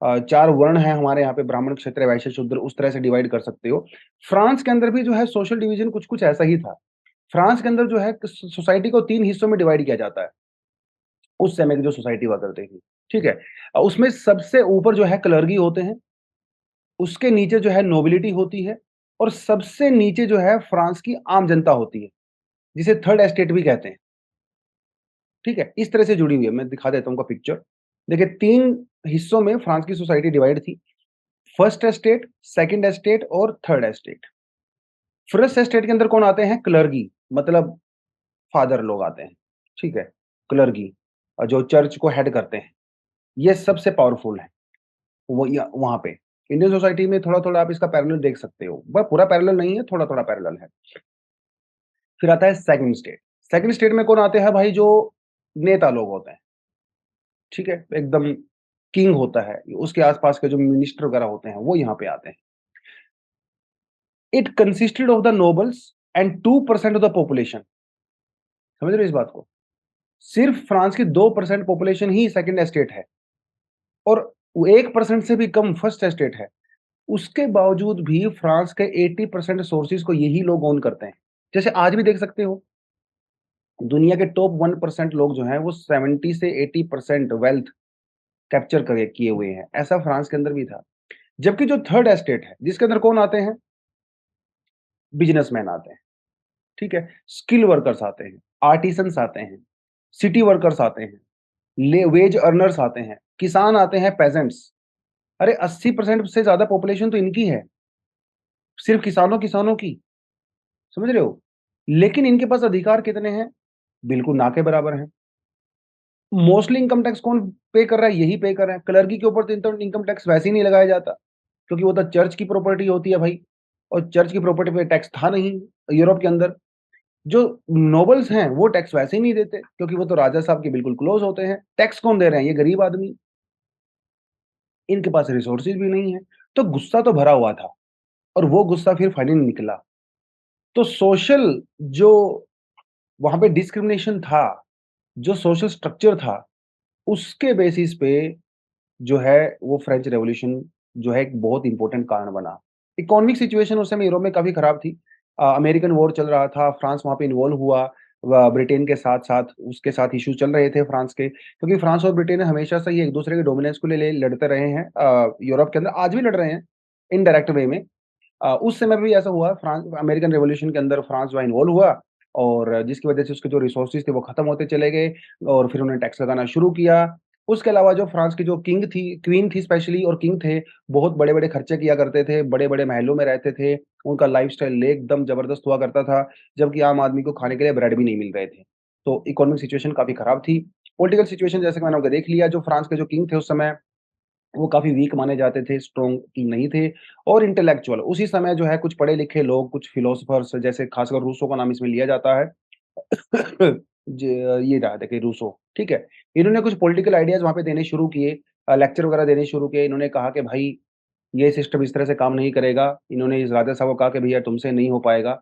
4 वर्ण हैं हमारे यहाँ पे, ब्राह्मण, क्षत्रिय, वैश्य, शूद्र, उस तरह से डिवाइड कर सकते हो। फ्रांस के अंदर भी जो है सोशल डिवीजन कुछ-कुछ ऐसा ही था। फ्रांस के अंदर जो है सोसाइटी को 3 हिस्सों में डिवाइड किया जाता है, उस समय की जो सोसाइटी हुआ करती थी, ठीक है? उसमें सबसे ऊपर जो है क्लर्गी होते हैं, उसके नीचे जो है नोबिलिटी होती है, और सबसे नीचे जो है फ्रांस की आम जनता होती है, जिसे थर्ड एस्टेट भी कहते हैं। ठीक है? इस तरह से जुड़ी हुई है। मैं दिखा देता हूँ आपको पिक्चर। देखिए 3 हिस्सों में फ्रांस की सोसाइटी डिवाइड थी। फर्स्ट एस्टेट, सेकंड एस्टेट और थर्ड एस्टेट। फर्स्ट एस्टेट के अंदर कौन आते हैं? क्लर्गी, मतलब फादर लोग आते हैं। ठीक है? क्लर्गी, जो चर्च को हेड करते हैं। ये सबसे पावरफुल है। वो य वहाँ पे। इंडियन सोसाइटी में थोड़ा-थोड़ा आप इसका पैरेलल देख सकते हो। ब पूरा पैरेलल नहीं है, थोड़ा-थोड़ा पैरेलल है। फिर आता है सेकंड स्टेट। सेकंड स्टेट में कौन आते हैं भाई? जो नेता लोग होते हैं। ठीक है? एकदम किंग होता है, उसके आस-पास के जो मिनिस्टर वगैरह होते हैं, वो यहाँ पे आते हैं। It consisted of the nobles and 2% of the population. समझ रहे हो इस बात को? सिर्फ फ्रांस की 2% पॉपुलेशन ही सेकंड एस्टेट है, और वो 1% से भी कम फर्स्ट एस्टेट है। उसके बावजूद भी फ्रांस के 80% सोर्सेज़ को यही लोग ओन करते हैं। जैसे आज भी देख सकते हो, दुनिया के टॉप 1% लोग जो हैं वो 70 से 80% वेल्थ कैप्चर करे किए हुए हैं। ऐसा फ्रांस के अंदर भी था। जबकि जो थर्ड एस्टेट है, जिसके अंदर कौन आते हैं? बिज़नेसमैन आते हैं, ठीक है? स्किल वर्कर्स आते हैं, आर्टिसन्स आते हैं, सिटी वर्कर्स आते हैं, ले वेज अर्नर्स आते हैं, किसान आते हैं, पेजेंट्स। अरे 80% से ज़्यादा पॉपुलेशन तो इनकी है, सिर्फ़ किसानों की, समझ रहे हो? लेकिन इनके पास अधिकार कितने हैं? बिल्कुल ना के बराबर हैं। मोस्टली इनकम टैक्स कौन पे कर रहा है? यही पे कर रहे हैं। क्लर्की के ऊपर तो इनकम टैक्स वैसे ही नहीं लगाया जाता, क्योंकि वो तो चर्च की प्रॉपर्टी होती है भाई, और चर्च की प्रॉपर्टी पे टैक्स था नहीं यूरोप के अंदर। जो नोबल्स हैं, वो टैक्स वैसे ही नहीं देते, क्योंकि वो तो राजा साहब के बिल्कुल क्लोज़ होते हैं। टैक्स कौन दे रहे हैं? ये गरीब आदमी। इनके पास रिसोर्सेज़ भी नहीं है। तो गुस्सा तो भरा हुआ था, और वो गुस्सा फिर फाइनली निकला। तो सोशल जो वहाँ पे डिस्क्रिमिनेशन था, जो सोशल स्ट्रक्चर था, उसके बेसिस पे जो है वो फ्रेंच रेवोल्यूशन जो है एक बहुत इम्पोर्टेंट कारण बना। इकोनॉमिक सिचुएशन उस समय यूरोप में काफ़ी खराब थी। अमेरिकन वॉर चल रहा था, फ्रांस वहाँ पे इन्वॉल्व हुआ, ब्रिटेन के साथ-साथ उसके साथ इश्यू चल रहे थे फ्रांस के, क्योंकि फ्रांस और ब्रिटेन हमेशा से ही एक-दूसरे के डोमिनेंस को ले लड़ते रहे हैं यूरोप के अंदर, आज भी लड़ रहे हैं, इनडायरेक्ट वे में। उस समय भी ऐसा हुआ, फ्रांस अमेरिकन रिवॉल्यूशन के अंदर फ्रांस जो है इन्वॉल्व हुआ, और जिसकी वजह से उसके जो रिसोर्सेज़ थे वो खत्म होते चले गए, और फिर उन्होंने टैक्स लगाना शुरू किया। उसके अलावा जो फ्रांस की जो क्वीन थी स्पेशली, और किंग थे, बहुत बड़े-बड़े खर्चे किया करते थे, बड़े-बड़े महलों में रहते थे, उनका लाइफ़स्टाइल एकदम ज़बरदस्त हुआ करता था, जबकि आम आदमी को खाने के लिए ब्रेड भी नहीं मिल रहे थे। तो इकोनॉमिक सिचुएशन काफ़ी खराब थी। पॉलिटिकल सिचुएशन जैसे कि मैंने आपको देख लिया, जो फ्रांस के जो किंग थे उस समय, वो काफ़ी वीक माने जाते थे, स्ट्रॉन्ग किंग नहीं थे, और इंटेलेक्चुअल उसी समय जो है कुछ पढ़े-लिखे लोग, कुछ फिलोसोफर्स, जैसे खासकर रूसो का नाम इसमें लिया जाता है। ज ये रहा देखिए रूसो, ठीक है? इन्होंने कुछ पॉलिटिकल आइडियाज़ वहाँ पे देने शुरू किए, लेक्चर वगैरह देने शुरू किए। इन्होंने कहा कि भाई ये सिस्टम इस तरह से काम नहीं करेगा। इन्होंने इस राजा साहब को कहा कि भैया तुमसे नहीं हो पाएगा,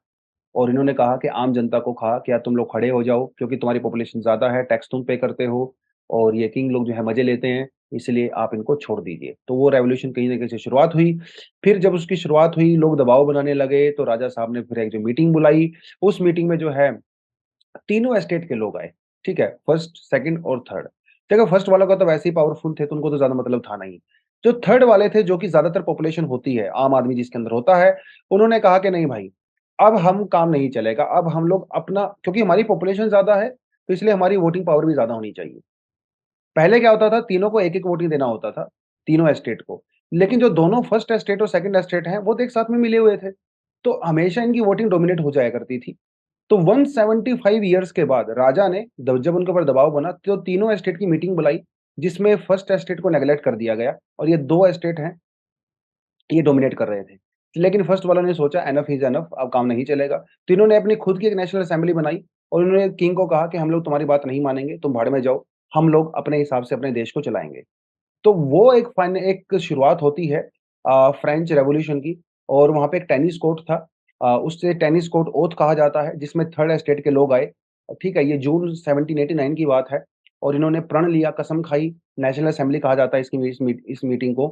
और इन्होंने कहा कि आम जनता को कहा कि यार तुम लोग खड़े हो जाओ, क्योंकि तुम्हारी पॉपुलेशन ज़्यादा है, टैक्स तुम पे करते हो, और ये किंग लोग जो है मज़े लेते हैं, इसलिए आप इनको छोड़ दीजिए। तो वो रेवोल्यूशन कहीं न कहीं से शुरुआत हुई। फिर जब उसकी शुरुआत हुई, लोग दबाव बनाने लगे, तो राजा साहब ने फिर एक जो मीटिंग बुलाई, उस मीटिंग में जो है तीनों एस्टेट के लोग आए, ठीक है? फर्स्ट, सेकंड और थर्ड। देखो फर्स्ट वालों का तो वैसे ही पावरफुल थे, तो उनको तो ज़्यादा मतलब था नहीं। जो थर्ड वाले थे, जो कि ज़्यादातर पॉपुलेशन होती है, आम आदमी जिसके अंदर होता है, उन्होंने कहा कि नहीं भाई, अब हम काम नहीं चलेगा, अब हम लोग अपना, क्योंकि हमारी पॉपुलेशन ज़्यादा है, तो इसलिए हमारी वोटिंग पावर भी ज़्यादा होनी चाहिए। पहले क्या होता था, तीनों को एक-एक वोटिंग देना होता था, तीनों एस्टेट को। लेकिन जो दोनों फर्स्ट एस्टेट और सेकंड एस्टेट हैं, वो तो एक साथ में मिले हुए थे, तो हमेशा इनकी वोटिंग डोमिनेट हो जाया करती थी। तो 175 ईयर्स के बाद राजा ने जब उनके ऊपर दबाव बना, तो तीनों एस्टेट की मीटिंग बुलाई, जिसमें फर्स्ट एस्टेट को नेग्लेक्ट कर दिया गया, और ये 2 एस्टेट हैं, ये डोमिनेट कर रहे थे। लेकिन फर्स्ट वालों ने सोचा एनफ इज़ एनफ, अब काम नहीं चलेगा। तो इन्होंने अपनी खुद की एक नेशनल असेंबली बनाई, और उन्होंने किंग को कहा कि हम लोग तुम्हारी बात नहीं मानेंगे, तुम भाड़ में जाओ, हम लोग अपने हिसाब से अपने देश को चलाएँगे। तो वो एक शुरुआत होती है फ्रेंच रेवोल्यूशन की, और वहाँ पे एक टेनिस कोर्ट था। उससे टेनिस कोर्ट ओथ कहा जाता है, जिसमें थर्ड एस्टेट के लोग आए। ठीक है, ये जून 1789 की बात है, और इन्होंने प्रण लिया, कसम खाई, नेशनल असेंबली कहा जाता है इस मीटिंग को,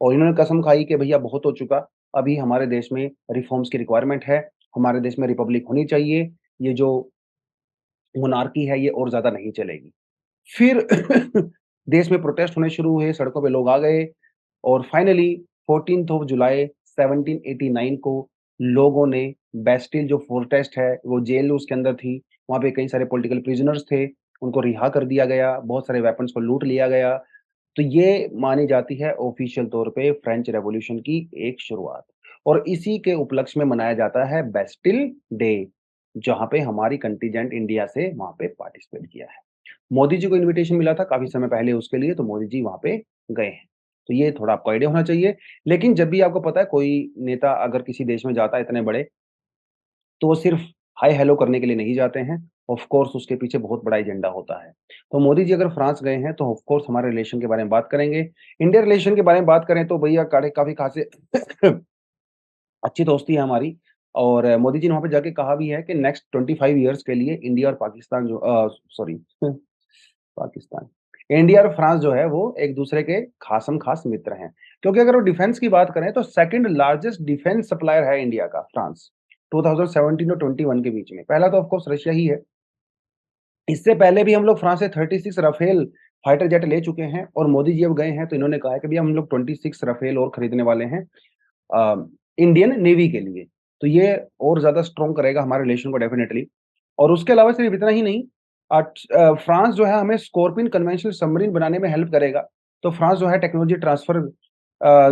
और इन्होंने कसम खाई कि भैया बहुत हो चुका, अभी हमारे देश में रिफॉर्म्स की रिक्वायरमेंट है, हमारे देश में रिपब्लिक होनी चाहिए, ये जो मोनार्की है ये और ज़्यादा नहीं चलेगी। फिर देश में प्रोटेस्ट होने शुरू हुए, सड़कों पे लोग आ गए, और फाइनली 14th ऑफ जुलाई 1789 को लोगों ने बेस्टिल जो फोर्ट्रेस है, वो जेल उसके अंदर थी, वहाँ पे कई सारे पॉलिटिकल प्रिजनर्स थे, उनको रिहा कर दिया गया, बहुत सारे वेपन्स को लूट लिया गया। तो ये मानी जाती है ऑफ़िशियल तौर पे फ्रेंच रेवोल्यूशन की एक शुरुआत, और इसी के उपलक्ष्य में मनाया जाता है बेस्टिल डे, जहाँ पे हमारी कंटिजेंट इंडिया से वहाँ पे पार्टिसिपेट किया है। मोदी जी को इन्विटेशन मिला था काफ़ी समय पहले उसके लिए, तो मोदी जी वहाँ पे गए हैं। तो ये थोड़ा आपको आइडिया होना चाहिए। लेकिन जब भी आपको पता है कोई नेता अगर किसी देश में जाता है इतने बड़े, तो वो सिर्फ़ हाय हेलो करने के लिए नहीं जाते हैं। ऑफ़ कोर्स उसके पीछे बहुत बड़ा एजेंडा होता है। तो मोदी जी अगर फ्रांस गए हैं, तो ऑफ़ कोर्स हमारे रिलेशन के बारे में बात करेंगे। इंडिया रिलेशन के बारे में बात करें तो भैया काढ़े काफ़ी ख़ासे अच्छी दोस्ती है हमारी, और मोदी जी ने वहाँ पे जाके कहा भी है कि नेक्स्ट 25 ईयर्स के लिए इंडिया और पाकिस्तान जो सॉरी पाकिस्तान। इंडिया और फ्रांस जो है वो एक दूसरे के खासम-खास मित्र हैं। क्योंकि अगर वो डिफेंस की बात करें तो सेकंड लार्जेस्ट डिफेंस सप्लायर है इंडिया का फ्रांस, 2017 और 21 के बीच में। पहला तो ऑफ कोर्स रशिया ही है। इससे पहले भी हम लोग फ्रांस से 36 राफेल फाइटर जेट ले चुके हैं और मोदी जी अब गए हैं तो इन्होंने कहा है कि भैया हम लोग 26 राफेल और खरीदने वाले हैं इंडियन नेवी के लिए। तो ये और ज़्यादा स्ट्रॉन्ग करेगा हमारे रिलेशन को डेफिनिटली। और उसके अलावा सिर्फ इतना ही नहीं फ्रांस जो है हमें स्कॉर्पियन कन्वेंशनल सबमरीन बनाने में हेल्प करेगा। तो फ्रांस जो है टेक्नोलॉजी ट्रांसफर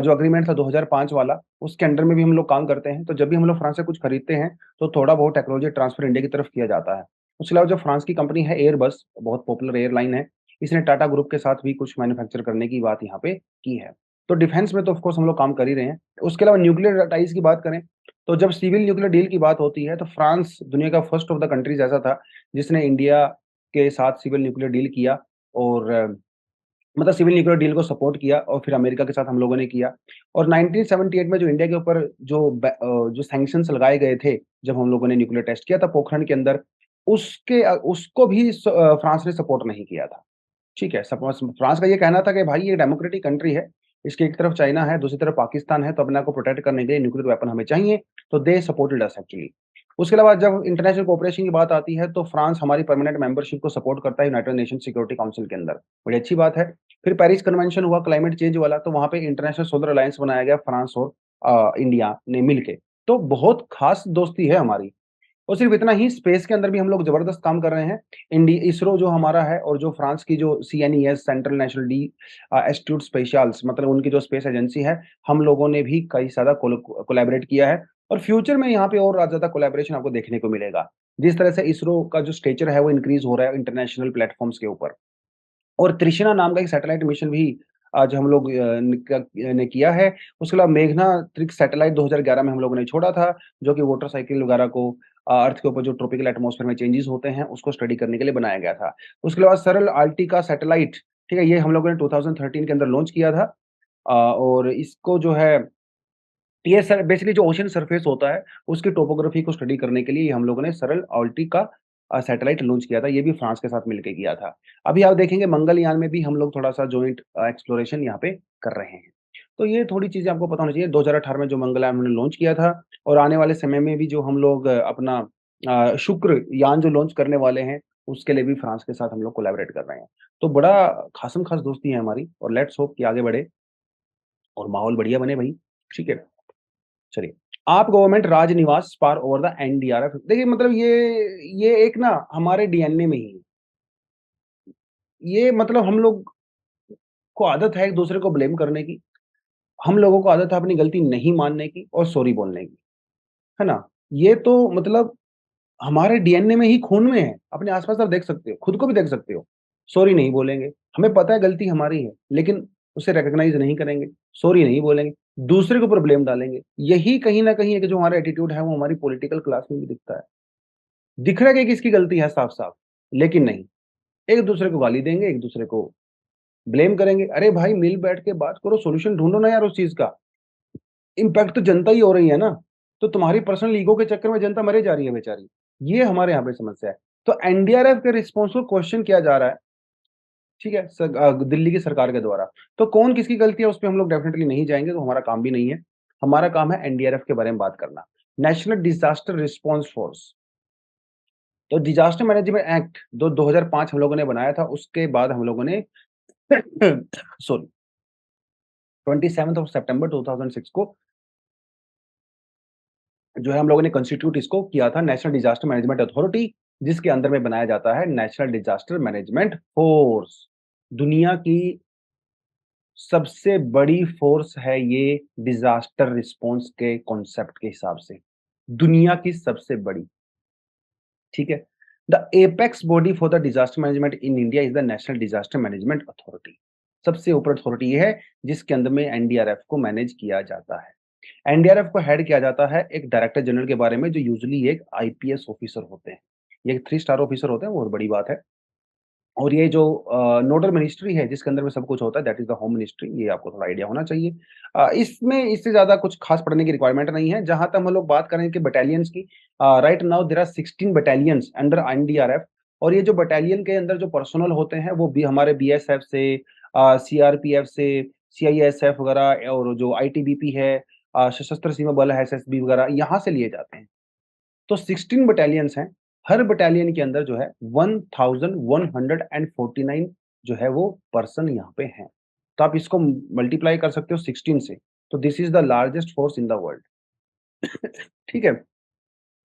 जो एग्रीमेंट था 2005 वाला, उसके अंडर में भी हम लोग काम करते हैं। तो जब भी हम लोग फ्रांस से कुछ खरीदते हैं, तो थोड़ा बहुत टेक्नोलॉजी ट्रांसफर इंडिया की तरफ किया जाता है। उसके अलावा जो फ्रांस की कंपनी है एयरबस, बहुत पॉपुलर एयरलाइन है, इसने टाटा ग्रुप के साथ भी कुछ मैन्युफैक्चर करने की बात यहाँ पे की है। तो डिफेंस में तो ऑफ कोर्स हम लोग काम कर ही रहे हैं। उसके अलावा न्यूक्लियर टाइज़ की बात करें, तो जब सिविल न्यूक्लियर डील की बात होती है, तो फ्रांस दुनिया का फर्स्ट ऑफ द कंट्रीज़ ऐसा था, जिसने इंडिया के साथ सिविल न्यूक्लियर डील किया और मतलब सिविल न्यूक्लियर डील को सपोर्ट किया और फिर अमेरिका के साथ हम लोगों ने किया। और 1978 में जो इंडिया के ऊपर जो सैंक्शंस लगाए गए थे, जब हम लोगों ने न्यूक्लियर टेस्ट किया था पोखरण के अंदर, उसको भी फ्रांस ने सपोर्ट नहीं किया था। ठीक है, सपोज़ फ्रांस का ये कहना था कि भाई ये डेमोक्रेटिक कंट्री है, इसकी एक तरफ चाइना है, दूसरी तरफ पाकिस्तान है, तो अपने आप को प्रोटेक्ट करने के लिए न्यूक्लियर वेपन हमें चाहिए, तो दे सपोर्टेड अस एक्चुअली। उसके अलावा जब इंटरनेशनल कोऑपरेशन की बात आती है, तो फ्रांस हमारी परमानेंट मेंबरशिप को सपोर्ट करता है यूनाइटेड नेशन सिक्योरिटी काउंसिल के अंदर, बड़ी अच्छी बात है। फिर पेरिस कन्वेंशन हुआ क्लाइमेट चेंज वाला, तो वहाँ पे इंटरनेशनल सोलर अलायंस बनाया गया फ्रांस और इंडिया ने मिलके। तो बहुत खास दोस्ती है हमारी। और सिर्फ इतना ही स्पेस के अंदर भी हम लोग ज़बरदस्त काम कर रहे हैं। इसरो जो हमारा है और जो फ्रांस की जो CNES central national institute specials मतलब उनकी जो स्पेस एजेंसी है, हम लोगों ने भी कई सारा कोलैबोरेट किया है और फ्यूचर में यहाँ पे और ज़्यादा कोलैबोरेशन आपको देखने को मिलेगा। जिस तरह से इसरो का जो स्टेचर है वो इंक्रीज़ हो रहा है इंटरनेशनल प्लेटफ़ॉर्म्स के ऊपर। और त्रिशना नाम का एक सैटेलाइट मिशन भी आज हम लोग ने किया है। उसके अलावा मेघना अंतरिक्ष सैटेलाइट 2011 में हम लोगों ने छोड़ा था, जो कि वाटर साइकिल वगैरह को अर्थ के ऊपर जो ट्रॉपिकल एटमॉस्फेयर में चेंजेज़ होते हैं, उसको स्टडी करने के लिए बनाया गया था। उसके अलावा सरल आर्टिका सैटेलाइट, ठीक है? ये हम लोगों ने 2013 के अंदर लॉन्च किया था और इसको जो है ये सर बेसिकली जो ओशन सरफेस होता है, उसकी टोपोग्राफी को स्टडी करने के लिए हम लोगों ने सरल आर्टिका सैटेलाइट लॉन्च किया था, ये भी फ्रांस के साथ मिलके किया था। अभी आप देखेंगे मंगलयान में भी हम लोग थोड़ा-सा जॉइंट एक्सप्लोरेशन यहाँ पे कर रहे हैं। तो ये थोड़ी चीज़ें आपको पता होनी चाहिए, 2018 में जो मंगलयान हमने लॉन्च किया था और आने वाले समय में भी जो हम लोग अपना शुक्र यान जो लॉन्च करने वाले हैं, उसके लिए भी फ्रांस के साथ हम लोग कोलैबोरेट कर रहे हैं। तो बड़ा ख़ासम-ख़ास दोस्ती है हमारी और लेट्स होप कि आगे बढ़े और माहौल बढ़िया बने भई, ठीक है? चलिए, आप गवर्नमेंट राज निवास पार ओवर द एनडीआरएफ देखिए मतलब ये एक ना हमारे डीएनए में ही है। ये मतलब हम लोग को आदत है एक-दूसरे को ब्लेम करने की। हम लोगों को आदत है अपनी गलती नहीं मानने की और सॉरी बोलने की, है ना? ये तो मतलब हमारे डीएनए में ही खून में है। अपने आस-पास आप देख सकते हो, खुद को भी देख सकते हो। सॉरी नहीं बोलेंगे, हमें पता है गलती हमारी है, लेकिन उसे रिकॉग्नाइज़ नहीं करेंगे, सॉरी नहीं बोलेंगे, दूसरे के ऊपर ब्लेम डालेंगे। यही कहीं न कहीं एक जो हमारा एटीट्यूड है वो हमारी पॉलिटिकल क्लास में भी दिखता है। दिख रहा है कि किसकी गलती है साफ-साफ, लेकिन नहीं, एक-दूसरे को गाली देंगे, एक-दूसरे को ब्लेम करेंगे। अरे भाई मिल बैठ के बात करो, सॉल्यूशन ढूँढो ना यार उस चीज़ का। इम्पैक्ट तो जनता ही हो रही है ना, तो तुम्हारी पर्सनल ईगो के चक्कर में जनता मरे जा रही है बेचारी। ये हमारे यहाँ पे समस्या है। तो एनडीआरएफ के रिस्पॉन्स को क्वेश्चन किया जा रहा है, ठीक है? दिल्ली की सरकार के द्वारा। तो कौन किसकी गलती है उस पे हम लोग डेफिनिटली नहीं जाएँगे, तो हमारा काम भी नहीं है। हमारा काम है एनडीआरएफ के बारे में बात करना। National disaster response force. तो डिज़ास्टर मैनेजमेंट एक्ट जो 2005 हम लोगों ने बनाया था, उसके बाद हम लोगों ने सॉरी 27th ऑफ सितंबर 2006 को जो है हम लोगों ने कॉन्स्टिट्यूट इसको किया था नेशनल डिज़ास्टर मैनेजमेंट अथॉरिटी, जिसके अंदर में बनाया जाता है नेशनल डिज़ास्टर मैनेजमेंट फोर्स। दुनिया की सबसे बड़ी फोर्स है ये डिज़ास्टर रिस्पॉन्स के कॉन्सेप्ट के हिसाब से। दुनिया की सबसे बड़ी, ठीक है? The apex body for the disaster management in India is the national disaster management authority. सबसे ऊपर अथॉरिटी ये है, जिसके अंदर में एनडीआरएफ को मैनेज किया जाता है। एनडीआरएफ को हेड किया जाता है एक डायरेक्टर जनरल के बारे में जो यूजुअली एक आईपीएस ऑफिसर होते हैं। ये 3 स्टार ऑफिसर होते हैं, बहुत बड़ी बात है। और ये जो नोडल मिनिस्ट्री है जिसके अंदर में सब कुछ होता है that is the home ministry, ये आपको थोड़ा आइडिया होना चाहिए। इसमें इससे ज़्यादा कुछ खास पढ़ने की रिक्वायरमेंट नहीं है। जहाँ तक हम लोग बात करें कि बटालियंस की right now there are 16 battalions under NDRF और ये जो बटालियन के अंदर जो पर्सनल होते हैं वो भी हमारे बीएसएफ से, सीआरपीएफ से, सीआईएसएफ वगैरह और जो आईटीबीपी है, सशस्त्र सीमा बल है, एसएसबी वगैरह यहाँ से लिए जाते हैं। तो 16 बटालियंस हैं, हर बटालियन के अंदर जो है 1149 जो है वो पर्सन यहाँ पे हैं। तो आप इसको मल्टीप्लाई कर सकते हो 16 से, तो this is the largest force in the world. ठीक है?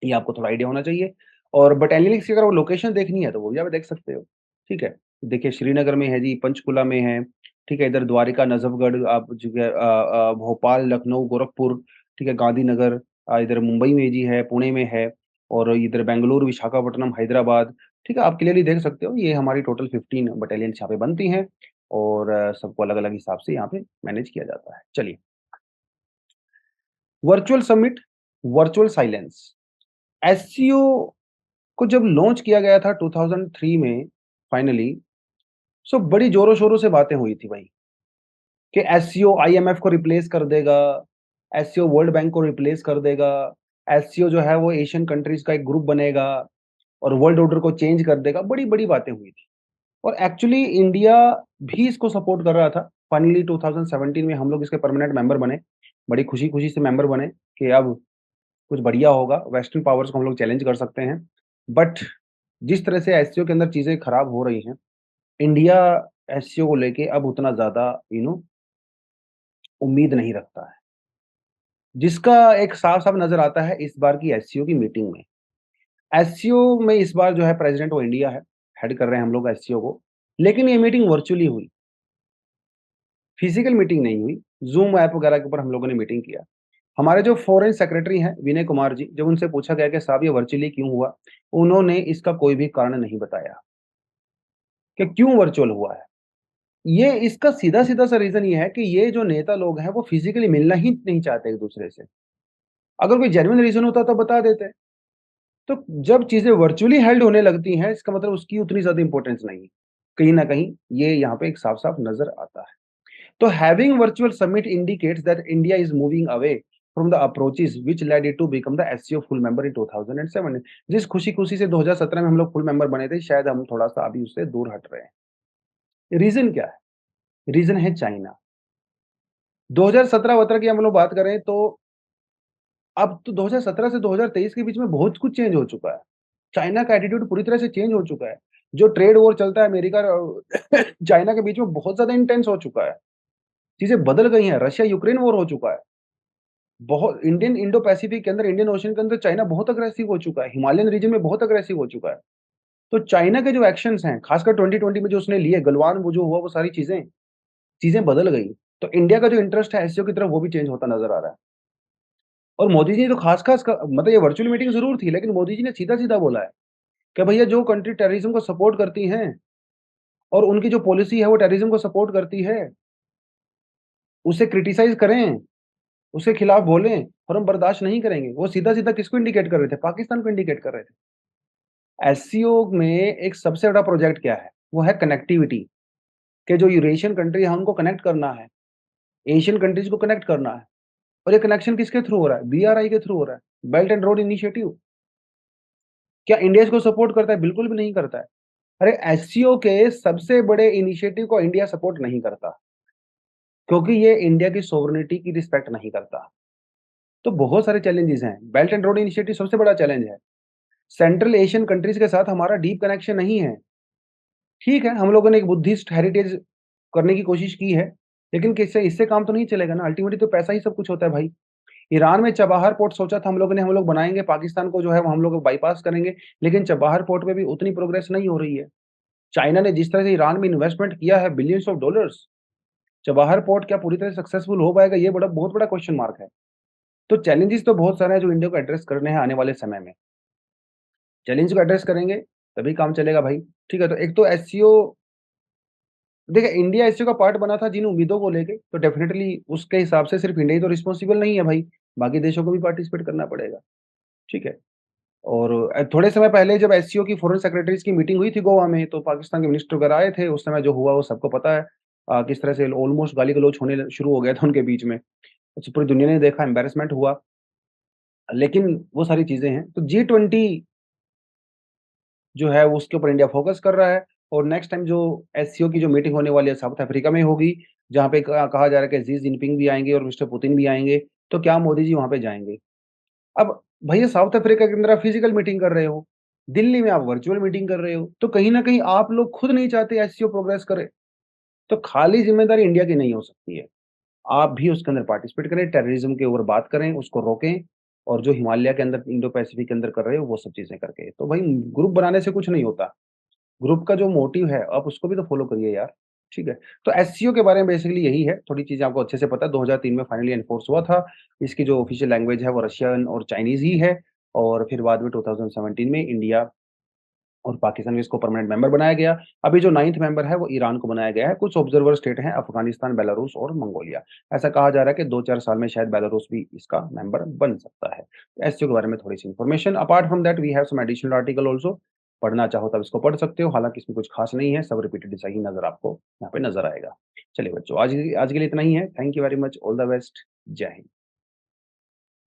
ये आपको थोड़ा आइडिया होना चाहिए। और बटालियन की अगर वो लोकेशन देखनी है तो वो भी आप देख सकते हो, ठीक है? देखिए श्रीनगर में है जी, पंचकुला में है, ठीक है? इधर द्वारिका, नजफगढ़, आप जगह भोपाल, लखनऊ, गोरखपुर, ठीक है? गांधीनगर, इधर मुंबई में जी है, पुणे में है और इधर बेंगलुरु, विशाखापट्टनम, हैदराबाद, ठीक है? आप क्लियरली देख सकते हो ये हमारी टोटल 15 बटालियंस यहाँ पे बनती हैं और सबको अलग-अलग हिसाब से यहाँ पे मैनेज किया जाता है। चलिए, virtual summit, virtual silence. SCO को जब लॉन्च किया गया था 2003 में फाइनली, सो बड़ी ज़ोरों-शोरों से बातें हुई थी भाई, कि एससीओ आईएमएफ को रिप्लेस कर देगा, एससीओ वर्ल्ड बैंक को रिप्लेस कर देगा, एससीओ जो है वो एशियन कंट्रीज़ का एक ग्रुप बनेगा और वर्ल्ड ऑर्डर को चेंज कर देगा, बड़ी-बड़ी बातें हुई थी। और एक्चुअली इंडिया भी इसको सपोर्ट कर रहा था। फाइनली 2017 में हम लोग इसके परमानेंट मेंबर बने, बड़ी खुशी-खुशी से मेंबर बने कि अब कुछ बढ़िया होगा, वेस्टर्न पावर्स को हम लोग चैलेंज कर सकते हैं। बट जिस तरह से एससीओ के अंदर चीज़ें खराब हो रही हैं, इंडिया एससीओ को लेके अब उतना ज़्यादा उम्मीद नहीं रखता है। जिसका एक साफ-साफ नज़र आता है इस बार की एससीओ की मीटिंग में। एससीओ में इस बार जो है प्रेज़िडेंट वो इंडिया है, हेड कर रहे हैं हम लोग एससीओ को। लेकिन ये मीटिंग वर्चुअली हुई, फिज़िकल मीटिंग नहीं हुई। ज़ूम ऐप वगैरह के ऊपर हम लोगों ने मीटिंग किया। हमारे जो फॉरेन सेक्रेटरी हैं विनय कुमार जी, जब उनसे पूछा गया कि साहब ये वर्चुअली क्यों हुआ? उन्होंने इसका कोई भी कारण नहीं बताया कि क्यों वर्चुअल हुआ है। ये इसका सीधा-सीधा सा रीज़न ये है कि ये जो नेता लोग हैं वो फिज़िकली मिलना ही नहीं चाहते एक-दूसरे से। अगर कोई जेन्युइन रीज़न होता तो बता देते। तो जब चीज़ें वर्चुअली हेल्ड होने लगती हैं इसका मतलब उसकी उतनी ज़्यादा इम्पोर्टेंस नहीं है। कहीं न कहीं ये यहाँ पे एक साफ-साफ नज़र आता है। तो having virtual summit indicates that India is moving away from the approaches which led it to become the SCO full member in 2007। जिस खुशी-खुशी से 2017 में हम लोग फुल मेंबर बने थे, शायद हम थोड़ा-सा अभी उससे दूर हट रहे हैं। रीज़न क्या है? रीज़न है चाइना। 2017-वतरा की हम लोग बात करें तो अब तो 2017 से 2023 के बीच में बहुत कुछ चेंज हो चुका है। चाइना का एटीट्यूड पूरी तरह से चेंज हो चुका है। जो ट्रेड वॉर चलता है अमेरिका और चाइना के बीच में बहुत ज़्यादा इंटेंस हो चुका है। चीज़ें बदल गई हैं, रशिया-यूक्रेन वॉर हो चुका है। बहुत इंडियन इंडो पैसिफिक के अंदर, इंडियन ओशन के अंदर चाइना बहुत अग्रेसिव हो चुका है, हिमालयन रीजन में बहुत अग्रेसिव हो चुका है। तो चाइना के जो एक्शंस हैं, खासकर 2020 में जो उसने लिए, गलवान वो जो हुआ वो सारी चीज़ें चीज़ें बदल गई। तो इंडिया का जो इंटरेस्ट है एससीओ की तरफ वो भी चेंज होता नज़र आ रहा है। और मोदी जी ने तो खास-खास क मतलब ये वर्चुअल मीटिंग ज़रूर थी, लेकिन मोदी जी ने सीधा-सीधा बोला है कि भैया जो कंट्री टेररिज्म को सपोर्ट करती हैं और उनकी जो पॉलिसी है वो टेररिज्म को सपोर्ट करती है, उसे क्रिटिसाइज़ करें, उसके खिलाफ बोलें और हम बर्दाश्त नहीं करेंगे। वो सीधा-सीधा किसको इंडिकेट कर रहे थे? पाकिस्तान को इंडिकेट कर रहे थे। एससीओ में एक सबसे बड़ा प्रोजेक्ट क्या है? वो है कनेक्टिविटी, कि जो यूरेशियन कंट्री है उनको कनेक्ट करना है, एशियन कंट्रीज़ को कनेक्ट करना है। और ये कनेक्शन किसके थ्रू हो रहा है? बीआरआई के थ्रू हो रहा है, बेल्ट एंड रोड इनिशिएटिव। क्या इंडिया इसको सपोर्ट करता है? बिल्कुल भी नहीं करता है। अरे एससीओ के सबसे बड़े इनिशिएटिव को इंडिया सपोर्ट नहीं करता, क्योंकि ये इंडिया की सोवरेनिटी की रिस्पेक्ट नहीं करता। तो बहुत सारे चैलेंजेस हैं। बेल्ट एंड रोड इनिशिएटिव सबसे बड़ा चैलेंज है। सेंट्रल एशियन कंट्रीज़ के साथ हमारा डीप कनेक्शन नहीं है। ठीक है, हम लोगों ने एक बुद्धिस्ट हेरिटेज करने की कोशिश की है, लेकिन किससे इससे काम तो नहीं चलेगा ना, अल्टीमेटली तो पैसा ही सब कुछ होता है भाई। ईरान में चबाहार पोर्ट सोचा था हम लोगों ने, हम लोग बनाएँगे, पाकिस्तान को जो है वो हम लोग बाईपास करेंगे, लेकिन चबाहार पोर्ट पे भी उतनी प्रोग्रेस नहीं हो रही है। चाइना ने जिस तरह से ईरान में इन्वेस्टमेंट किया है billions of dollars, Chabahar port क्या पूरी तरह सक्सेसफुल हो पाएगा? ये बड़ा बहुत बड़ा क्वेश्चन मार्क है। तो चैलेंजेस तो बहुत सारे हैं जो इंडिया को एड्रेस करने हैं आने वाले समय में। चैलेंज को एड्रेस करेंगे, तभी काम चलेगा भाई। ठीक है, तो एक तो एससीओ देखिए, इंडिया एससीओ का पार्ट बना था जिन उम्मीदों को लेके, तो डेफ़िनेटली उसके हिसाब से सिर्फ़ इंडिया ही तो रिस्पॉन्सिबल नहीं है भाई, बाकी देशों को भी पार्टिसिपेट करना पड़ेगा, ठीक है? और थोड़े समय पहले जब एससीओ की फ़ॉरेन सेक्रेटरीज़ की मीटिंग हुई थी गोवा में, तो पाकिस्तान के मिनिस्टर वगैरह आए थे, उस समय जो हुआ वो सबको पता है। किस तरह से ऑलमोस्ट गाली-गलौच होने ल शुरू हो गया था उनके बीच में। अच्छा, पूरी दुनिया ने देखा, एम्बैरेसमेंट हुआ, लेकिन वो सारी चीज़ें हैं। तो जी20 जो है वो उसके ऊपर इंडिया फ़ोकस कर रहा है और नेक्स्ट टाइम जो एससीओ की जो मीटिंग होने वाली है साउथ अफ्रीका में होगी, जहाँ पे कहा जा रहा है कि शी जिनपिंग भी आएँगे और मिस्टर पुतिन भी आएँगे, तो क्या मोदी जी वहाँ पे जाएँगे? अब भैया साउथ अफ्रीका के अंदर आप फिजिकल मीटिंग कर रहे हो, दिल्ली में आप वर्चुअल मीटिंग कर रहे हो, तो कहीं न कहीं आप लोग खुद नहीं चाहते एससीओ प्रोग्रेस करे, तो खाली ज़िम्मेदारी इंडिया की नहीं हो सकती है। आप भी उसके अंदर पार्टिसिपेट करें, टेररिज़्म के ऊपर बात करें, उसको रोकें और जो हिमालय के अंदर इंडो पैसिफिक के अंदर कर रहे हो, वो सब चीज़ें करके। तो भाई ग्रुप बनाने से कुछ नहीं होता। ग्रुप का जो मोटिव है, आप उसको भी तो फ़ॉलो करिए यार, ठीक है? तो एससीओ के बारे में बेसिकली यही है, थोड़ी चीज़ें आपको अच्छे से पता है, 2003 में फाइनली एनफोर्स हुआ था। इसकी जो ऑफ़िशियल लैंग्वेज है, वो रशियन और चाइनीज़ ही है और फिर बाद में 2017 में इंडिया और पाकिस्तान में इसको परमानेंट मेंबर बनाया गया। अभी जो 9th मेंबर है, वो ईरान को बनाया गया है। कुछ ऑब्जर्वर स्टेट हैं, अफ़गानिस्तान, बेलारूस और मंगोलिया। ऐसा कहा जा रहा है कि 2-4 साल में शायद बेलारूस भी इसका मेंबर बन सकता है। एससीओ के बारे में थोड़ी-सी information. Apart from that we have some additional article also. पढ़ना चाहो तब इसको पढ़ सकते हो, हालाँकि इसमें कुछ खास नहीं है, सब रिपीटेड सा ही नज़र आपको यहाँ पे नज़र आएगा। चलिए बच्चों, आज के लिए इतना ही है। Thank you very much, all the best. जय हिंद।